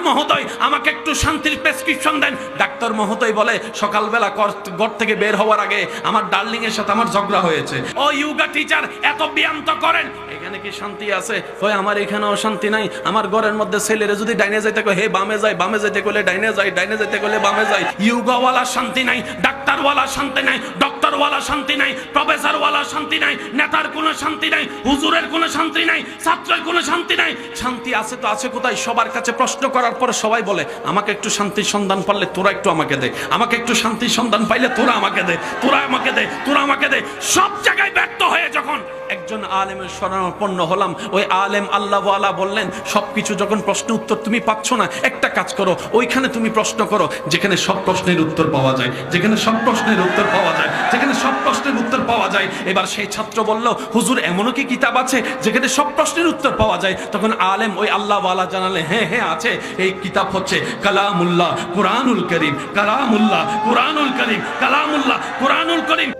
মহোদয় আমাকে একটু শান্তির প্রেসক্রিপশন দেন। ডাক্তার মহোদয় বলে সকালবেলা ঘর থেকে বের হওয়ার আগে আমার ডার্লিং এর সাথে আমার ঝগড়া হয়েছে। ও ইয়োগা টিচার এত ব্যায়াম তো করেন, এখানে কি শান্তি আছে? ওই আমার এখানেও শান্তি নাই। আমার ঘরের মধ্যে ছেলেরা যদি ডাইনে যাইতে কয় হে বামে যায়, বামে যাইতে কইলে ডাইনে যায়, ডাইনে যাইতে কইলে বামে যায়। ইয়োগাওয়ালা শান্তি নাই, ডাক্তারওয়ালা শান্তি নাই, ডক্টরওয়ালা শান্তি নাই, প্রফেসরওয়ালা শান্তি নাই, নেতার কোনো শান্তি নাই, হুজুরের কোনো শান্তি নাই, ছাত্রের কোনো শান্তি নাই। শান্তি আছে তো আছে কোথায়? সবার কাছে প্রশ্ন করার পরে সবাই বলে আমাকে একটু শান্তির সন্ধান পারলে তোরা একটু আমাকে দে, আমাকে একটু শান্তির সন্ধান পাইলে তোরা আমাকে দে, তোরা আমাকে দে, তোরা আমাকে দে। সব জায়গায় ব্যর্থ হয়ে যখন একজন আলেমের শরণাপন্ন হলাম, ওই আলেম আল্লাহওয়ালা বললেন সবকিছু যখন প্রশ্ন উত্তর তুমি পাচ্ছ না, একটা কাজ করো, ওইখানে তুমি প্রশ্ন করো যেখানে সব প্রশ্নের উত্তর পাওয়া যায়, যেখানে সব প্রশ্নের উত্তর পাওয়া যায়, যেখানে সব প্রশ্নের উত্তর পাওয়া যায়। এবার সেই ছাত্র বলল হুজুর এমনও কি কিতাব আছে যেখানে সব প্রশ্নের উত্তর পাওয়া যায়? তখন আলেম ওই আল্লাহওয়ালা জানালে হ্যাঁ হ্যাঁ আছে, এই কিতাব হচ্ছে কালামুল্লাহ কুরআনুল কারীম, কালামুল্লাহ কুরআনুল কারীম, কালামুল্লাহ কুরআনুল কারীম।